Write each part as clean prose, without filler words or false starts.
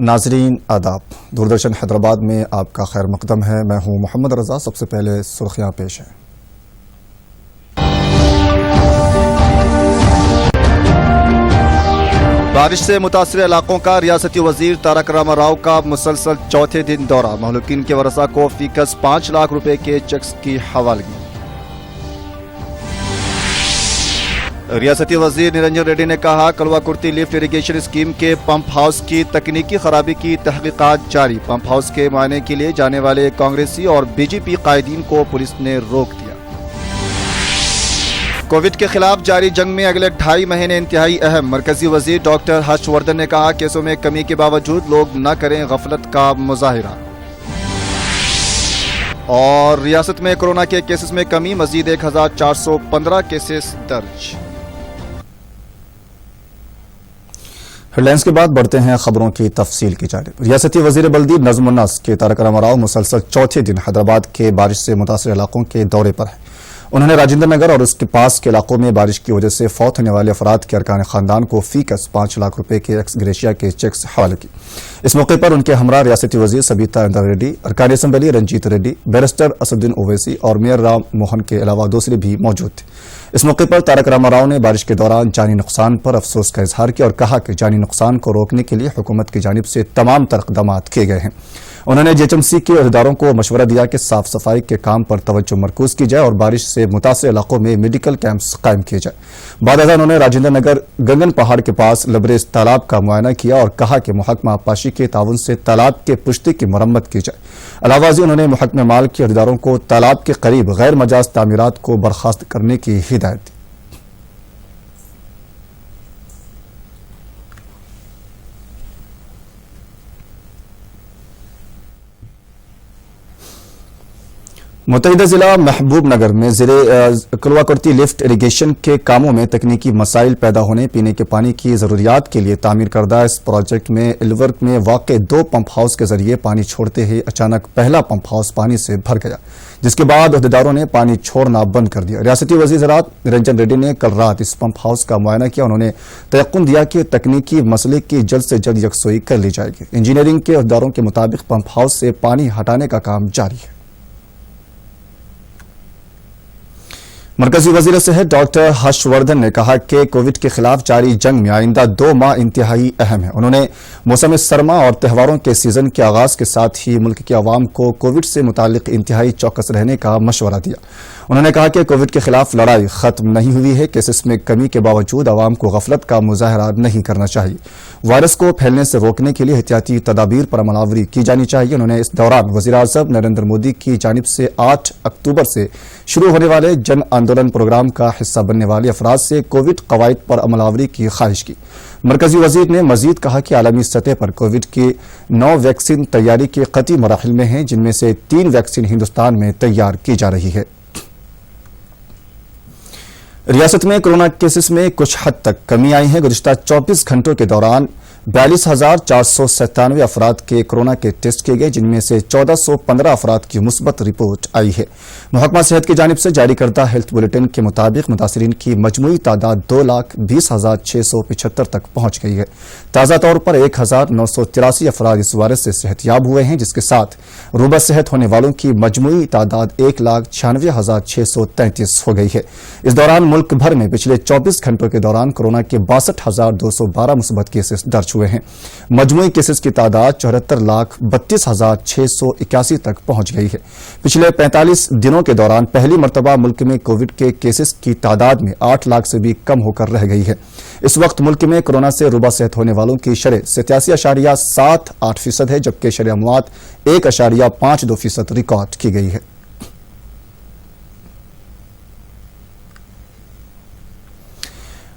ناظرین آداب، دوردرشن حیدرآباد میں آپ کا خیر مقدم ہے۔ میں ہوں محمد رضا۔ سب سے پہلے سرخیاں پیش ہیں۔ بارش سے متاثرہ علاقوں کا ریاستی وزیر تارک راما راؤ کا مسلسل چوتھے دن دورہ، مہلوکین کے ورثاء کو فیکس 5 لاکھ روپے کے چیکس کی حوالگی۔ ریاستی وزیر نرنجن ریڈی نے کہا کلوا کرتی لفٹ اریگیشن اسکیم کے پمپ ہاؤس کی تکنیکی خرابی کی تحقیقات جاری، پمپ ہاؤس کے معائنے کے لیے جانے والے کانگریسی اور بی جے پی قائدین کو پولیس نے روک دیا۔ کووڈ کے خلاف جاری جنگ میں اگلے 2.5 مہینے انتہائی اہم، مرکزی وزیر ڈاکٹر ہرش وردھن نے کہا کیسوں میں کمی کے باوجود لوگ نہ کریں غفلت کا مظاہرہ۔ اور ریاست میں کورونا کے کیسز میں کمی، مزید 1415 کیسز درج۔ ہیڈ لائنز کے بعد بڑھتے ہیں خبروں کی تفصیل کی جانب۔ ریاستی وزیر بلدی نظم و نسق کے تارک راما راؤ مسلسل چوتھے دن حیدرآباد کے بارش سے متاثرہ علاقوں کے دورے پر ہیں۔ انہوں نے راجندر نگر اور اس کے پاس کے علاقوں میں بارش کی وجہ سے فوت ہونے والے افراد کے ارکان خاندان کو فیکس 5 لاکھ روپے کے ایکس گریشیا کے چیکس حوالے کی۔ اس موقع پر ان کے ہمراہ ریاستی وزیر سبیتا اندر ریڈی، ارکان assembly Ranjit ready, barrister Asaduddin Owaisi اور میئر رام موہن کے علاوہ دوسرے بھی موجود تھے۔ اس موقع پر تارک راما راؤ نے بارش کے دوران جانی نقصان پر افسوس کا اظہار کیا اور کہا کہ جانی نقصان کو روکنے کے لیے حکومت کی جانب سے تمام تر اقدامات کیے گئے ہیں۔ انہوں نے جی ایچ ایم سی کے عہدیداروں کو مشورہ دیا کہ صاف صفائی کے کام پر توجہ مرکوز کی جائے اور بارش سے متاثرہ علاقوں میں میڈیکل کیمپس قائم کیے جائے۔ بعد ازاں انہوں نے راجندر نگر گنگن پہاڑ کے پاس لبریز تالاب کا معائنہ کیا اور کہا کہ محکمہ آبپاشی کے تعاون سے تالاب کے پشتی کی مرمت کی جائے۔ علاوہ ازیں انہوں نے محکمہ مال کے عہدیداروں کو تالاب کے قریب غیر مجاز تعمیرات کو برخاست کرنے کی ہدایت دی۔ متحدہ ضلع محبوب نگر میں کلوا کرتی لفٹ اریگیشن کے کاموں میں تکنیکی مسائل پیدا ہونے، پینے کے پانی کی ضروریات کے لیے تعمیر کردہ اس پروجیکٹ میں الورک میں واقع 2 پمپ ہاؤس کے ذریعے پانی چھوڑتے ہی اچانک پہلا پمپ ہاؤس پانی سے بھر گیا، جس کے بعد عہدیداروں نے پانی چھوڑنا بند کر دیا۔ ریاستی وزیر زراعت نرنجن ریڈی نے کل رات اس پمپ ہاؤس کا معائنہ کیا۔ انہوں نے تیقن دیا کہ تکنیکی مسئلے کی جلد سے جلد یکسوئی کر لی جائے گی۔ انجینئرنگ کے عہدیداروں کے مطابق پمپ ہاؤس سے پانی ہٹانے کا کام جاری ہے۔ مرکزی وزیر صحت ڈاکٹر ہرش وردھن نے کہا کہ کووڈ کے خلاف جاری جنگ میں آئندہ 2 ماہ انتہائی اہم ہیں۔ انہوں نے موسم سرما اور تہواروں کے سیزن کے آغاز کے ساتھ ہی ملک کے عوام کو کووڈ سے متعلق انتہائی چوکس رہنے کا مشورہ دیا۔ انہوں نے کہا کہ کووڈ کے خلاف لڑائی ختم نہیں ہوئی ہے، کیسز میں کمی کے باوجود عوام کو غفلت کا مظاہرہ نہیں کرنا چاہیے۔ وائرس کو پھیلنے سے روکنے کے لیے احتیاطی تدابیر پر عمل آوری کی جانی چاہیے۔ انہوں نے اس دوران وزیر اعظم نریندر مودی کی جانب سے 8 اکتوبر سے شروع ہونے والے جن آندولن پروگرام کا حصہ بننے والے افراد سے کووڈ قواعد پر عمل آوری کی خواہش کی۔ مرکزی وزیر نے مزید کہا کہ عالمی سطح پر کووڈ کی 9 ویکسین تیاری کے قطعی مراحل میں ہیں، جن میں سے 3 ویکسین ہندوستان میں تیار کی جا رہی ہے۔ ریاست میں کورونا کیسز میں کچھ حد تک کمی آئی ہے۔ گزشتہ 24 گھنٹوں کے دوران 42,497 افراد کے کورونا کے ٹیسٹ کیے گئے، جن میں سے 1415 افراد کی مثبت رپورٹ آئی ہے۔ محکمہ صحت کی جانب سے جاری کردہ ہیلتھ بلیٹن کے مطابق متاثرین کی مجموعی تعداد 2,20,675 تک پہنچ گئی ہے۔ تازہ طور پر 1,983 افراد اس وائرس سے صحت یاب ہوئے ہیں، جس کے ساتھ روبہ صحت ہونے والوں کی مجموعی تعداد 1,96,633 ہو گئی ہے۔ اس دوران ملک بھر میں پچھلے 24 گھنٹوں کے دوران کورونا کے 62,212 مثبت کیسز درج ہوئے ہیں۔ مجموعی کیسز کی تعداد 74,32,681 تک پہنچ گئی ہے۔ پچھلے 45 دنوں کے دوران پہلی مرتبہ ملک میں کووڈ کے کیسز کی تعداد میں 8 لاکھ سے بھی کم ہو کر رہ گئی ہے۔ اس وقت ملک میں کورونا سے روبہ صحت ہونے والوں کی شرح 87.78% ہے، جبکہ شرح اموات 1.52% ریکارڈ کی گئی ہے۔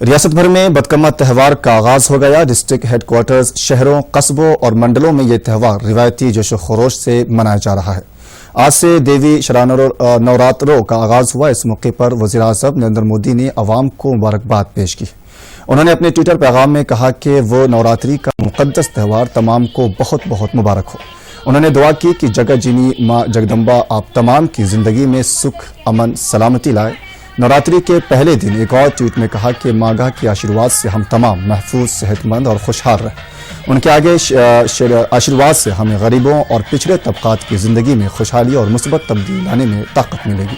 ریاست بھر میں بدکمہ تہوار کا آغاز ہو گیا۔ ڈسٹرکٹ ہیڈ کوارٹرز، شہروں، قصبوں اور منڈلوں میں یہ تہوار روایتی جوش و خروش سے منایا جا رہا ہے۔ آج سے دیوی نوراتروں کا آغاز ہوا۔ اس موقع پر وزیر اعظم نریندر مودی نے عوام کو مبارکباد پیش کی۔ انہوں نے اپنے ٹویٹر پیغام میں کہا کہ وہ نوراتری کا مقدس تہوار تمام کو بہت بہت مبارک ہو۔ انہوں نے دعا کی کہ جگت جینی ماں جگدمبا آپ تمام کی زندگی میں سکھ، امن، سلامتی لائے۔ नवरात्रि के पहले दिन एक और ट्वीट में कहा कि माँ के आशीर्वाद से हम तमाम महफूज, सेहतमंद और खुशहाल रहे। उनके आगे आशीर्वाद से हमें गरीबों और पिछड़े तबकात की ज़िंदगी में खुशहाली और मुस्बत तब्दीली लाने में ताकत मिलेगी।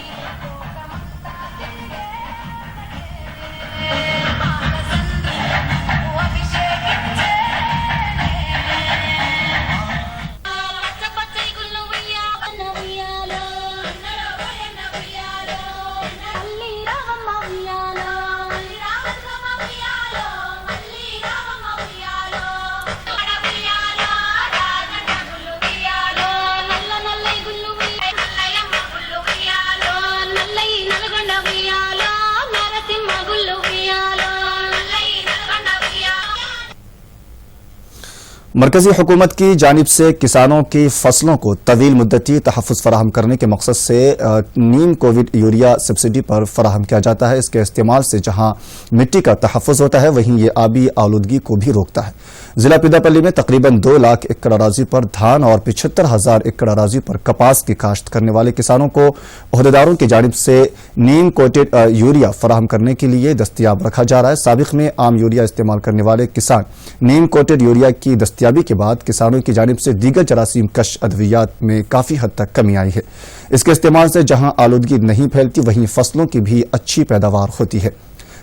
मरकजी हुकूमत की जानिब से किसानों की फसलों को तवील मुद्दती तहफ़्फ़ुज़ फराहम करने के मकसद से नीम कोविड यूरिया सब्सिडी पर फराहम किया जाता है। इसके इस्तेमाल से जहां मिट्टी का तहफ़्फ़ुज़ होता है, वहीं ये आबी आलूदगी को भी रोकता है। जिला पेदापल्ली में तकरीबन 2 लाख एकड़ अराजी पर धान और 75,000 एकड़ अराजी पर कपास की काश्त करने वाले किसानों को ओहदेदारों की जानिब से नीम कोटेड यूरिया फराहम करने के लिए दस्तियाब रखा जा रहा है। साबिक़ में आम यूरिया इस्तेमाल करने वाले किसान नीम कोटेड यूरिया की दस्तियाबी के बाद किसानों की जानिब से दीगर जरासीम कश अद्वियात में काफ़ी हद तक कमी आई है। इसके इस्तेमाल से जहां आलूदगी नहीं फैलती, वहीं फसलों की भी अच्छी पैदावार होती है।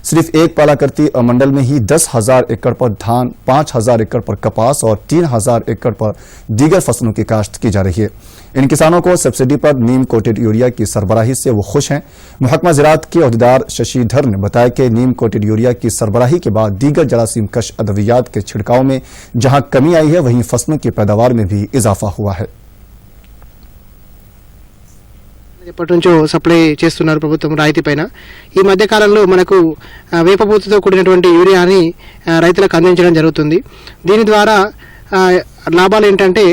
सिर्फ एक पाला करती मंडल में ही 10,000 एकड़ पर धान, 5,000 एकड़ पर कपास और 3,000 एकड़ पर दीगर फसलों की काश्त की जा रही है। इन किसानों को सब्सिडी पर नीम कोटेड यूरिया की सरबराही से वो खुश हैं। महकमा ज़राअत के अहदेदार शशिधर ने बताया कि नीम कोटेड यूरिया की सरबराही के बाद दीगर जरासीम कश अद्वियात के छिड़काव में जहां कमी आई है, वहीं फसलों की पैदावार में भी इजाफा हुआ है। ఎప్పటి నుంచో సప్లై చేస్తున్నారు ప్రభుత్వం రాయితీ పైన. ఈ మధ్య కాలంలో మనకు వేపపూతతో కూడినటువంటి యూరియాని రైతులకు అందించడం జరుగుతుంది. దీని ద్వారా లాభాలు ఏంటంటే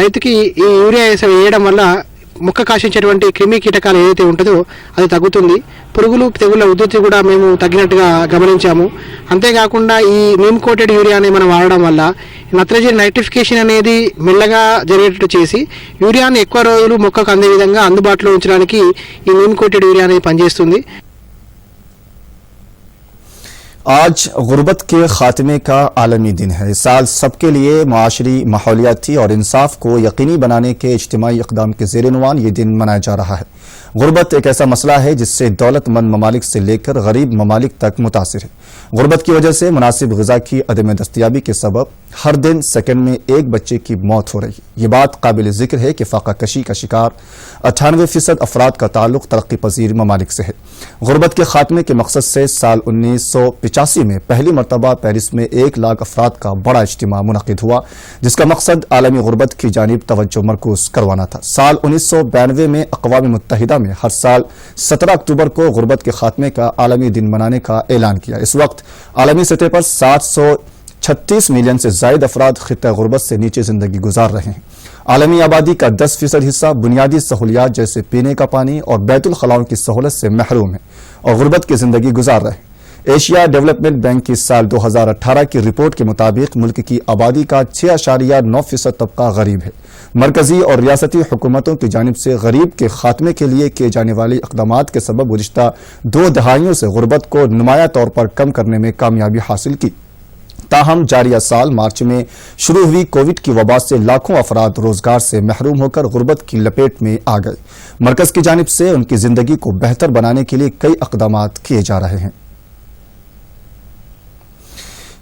రైతుకి ఈ యూరియా వేయడం వల్ల మొక్క కాశించేటువంటి క్రిమి కీటకాలు ఏదైతే ఉంటుందో అది తగ్గుతుంది. పురుగులు తెగుళ్ళ ఉధృతి కూడా మేము తగ్గినట్టుగా గమనించాము. అంతేకాకుండా ఈ నీమ్ కోటెడ్ యూరియాని మనం వాడడం వల్ల నత్రజని నైట్రిఫికేషన్ అనేది మెల్లగా జరిగేటట్టు చేసి యూరియాని ఎక్కువ రోజులు మొక్కకు అందే విధంగా అందుబాటులో ఉంచడానికి ఈ నీమ్ కోటెడ్ యూరియా అనేది పనిచేస్తుంది. आज गुर्बत के खात्मे का आलमी दिन है। इस साल सबके लिए माशरी, माहौलियाती और इंसाफ को यकीनी बनाने के इज्तिमाई इक़दाम के ज़ेर-ए-नुवान ये दिन मनाया जा रहा है। गुर्बत एक ऐसा मसला है जिससे दौलतमंद ममालिक से लेकर गरीब ममालिक तक मुतासिर है। गुर्बत की वजह से मुनासिब ग़िज़ा की अदम दस्तियाबी के सबब हर दिन सेकंड में एक बच्चे की मौत हो रही है। ये बात काबिल ज़िक्र है कि फ़ाक़ा कशी का शिकार 98% अफराद का ताल्लुक़ तरक्की पजीर ममालिक से है। गुर्बत के खात्मे के मकसद से साल 1985 में पहली मरतबा पेरिस में 1 लाख अफराद का बड़ा इज्तिमा मुनक़िद हुआ, जिसका मकसद आलमी गुर्बत की जानिब तवज्जो मरकूज़ करवाना था। साल 1992 में अक़वाम मुत्तहिदा में हर साल 17 अक्टूबर को गुर्बत के खात्मे का आलमी दिन मनाने का ऐलान किया। इस वक्त आलमी सतह पर 736 मिलियन से ज़ायद अफराद ख़ित्ता गुर्बत से नीचे ज़िंदगी गुजार रहे हैं। आलमी आबादी का 10% हिस्सा बुनियादी सहूलियात जैसे पीने का पानी और बैतुल खलाओं की सहूलत से महरूम है और गुर्बत की ज़िंदगी गुजार रहे हैं। एशिया डेवलपमेंट बैंक की साल 2018 की रिपोर्ट के मुताबिक मुल्क की आबादी का 6.9% तबका गरीब है। मरकजी और रियासती हुकूमतों की जानिब से गरीब के खात्मे के लिए किए जाने वाले इक़दामात के सबब गुज़िश्ता 2 दहाइयों से गुर्बत को नुमाया तौर पर कम करने में कामयाबी हासिल की। ताहम जारिया साल मार्च में शुरू हुई कोविड की वबा से लाखों अफराद रोजगार से महरूम होकर गुर्बत की लपेट में आ गए। मरकज की जानिब से उनकी जिंदगी को बेहतर बनाने के लिए कई इक़दामात किए जा रहे हैं।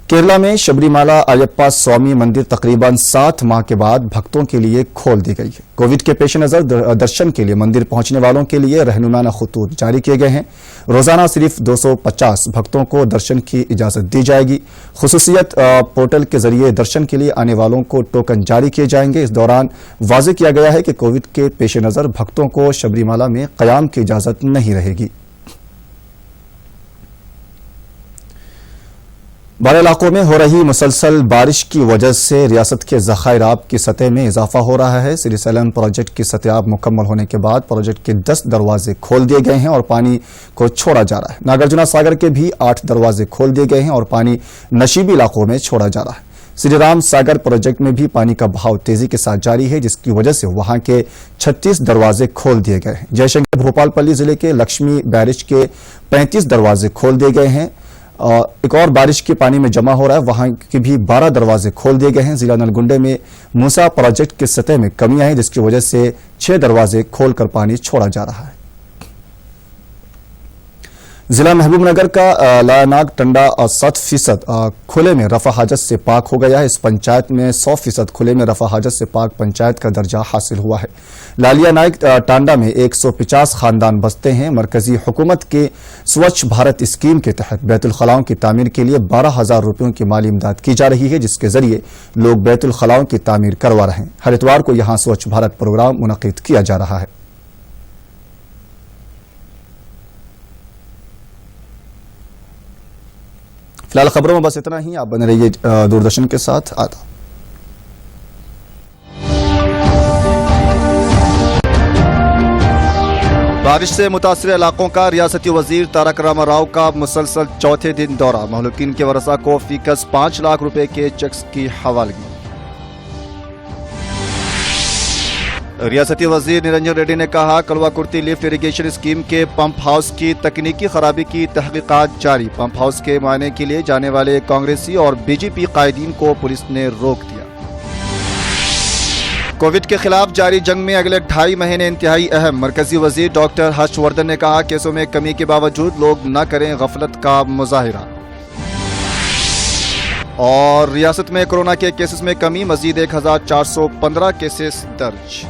केरला में शबरीमाला अयप्पा स्वामी मंदिर तकरीबन 7 माह के बाद भक्तों के लिए खोल दी गई है। कोविड के पेश नज़र दर्शन के लिए मंदिर पहुंचने वालों के लिए रहनुमाना खतूत जारी किए गए हैं। रोजाना सिर्फ 250 भक्तों को दर्शन की इजाजत दी जाएगी। खुसूसियत पोर्टल के जरिए दर्शन के लिए आने वालों को टोकन जारी किए जाएंगे। इस दौरान वाज़ेह किया गया है कि कोविड के पेश नज़र भक्तों को शबरीमाला में क़याम की इजाजत नहीं रहेगी। बारे इलाकों में हो रही मुसलसल बारिश की वजह से रियासत के ज़खायर आब की सतह में इजाफा हो रहा है। श्री सैलम प्रोजेक्ट की सतह मुकम्मल होने के बाद प्रोजेक्ट के 10 दरवाजे खोल दिए गए हैं और पानी को छोड़ा जा रहा है। नागार्जुना सागर के भी 8 दरवाजे खोल दिए गए हैं और पानी नशीबी इलाकों में छोड़ा जा रहा है। श्री राम सागर प्रोजेक्ट में भी पानी का बहाव तेजी के साथ जारी है, जिसकी वजह से वहां के 36 दरवाजे खोल दिए गए हैं। जयशंकर भोपालपल्ली जिले के लक्ष्मी बैरेज के 35 दरवाजे खोल दिए गए हैं। एक और बारिश के पानी में जमा हो रहा है, वहां के भी 12 दरवाजे खोल दिए गए हैं। जिला नलगुंडे में मूसा प्रोजेक्ट की सतह में कमी आई, जिसकी वजह से 6 दरवाजे खोलकर पानी छोड़ा जा रहा है। जिला महबूबनगर का लायनाग टंडा 60% खुले में रफा हाजत से पाक हो गया है। इस पंचायत में 100% खुले में रफा हाजत से पाक पंचायत का दर्जा हासिल हुआ है। लालिया नाइक टांडा में 150 खानदान बसते हैं। मरकजी हुकूमत के स्वच्छ भारत स्कीम के तहत बैतुल खलाओं की तामीर के लिए 12,000 रुपयों की माली इमदाद की जा रही है, जिसके जरिए लोग बैतुल खलाओं की तामीर करवा रहे हैं। हर इतवार को यहां स्वच्छ भारत प्रोग्राम मुनक्किद किया जा रहा है। फिलहाल खबरों में बस इतना ही। आप बने रहिए दूरदर्शन के साथ। आदाब। बारिश से मुतासिर इलाकों का रियासती वजीर तारक रामा राव का मुसलसल चौथे दिन दौरा। महलूकीन के वरसा को फीकस 5 लाख रुपए के चेक्स की हवालगी। रियासती वजीर निरंजन रेड्डी ने कहा, कलवा कुर्ती लिफ्ट इरिगेशन स्कीम के पंप हाउस की तकनीकी खराबी की तहकीकात जारी। पंप हाउस के मुआयने के लिए जाने वाले कांग्रेसी और बीजेपी कायदीन को पुलिस ने रोक दिया। कोविड के खिलाफ जारी जंग में अगले 2.5 महीने इंतहाई अहम। मरकजी वजीर डॉक्टर हर्षवर्धन ने कहा, केसों में कमी के बावजूद लोग न करें गफलत का मुजाहिरा। और रियासत में कोरोना के केसेस में कमी, मजीद 1,415 केसेस दर्ज।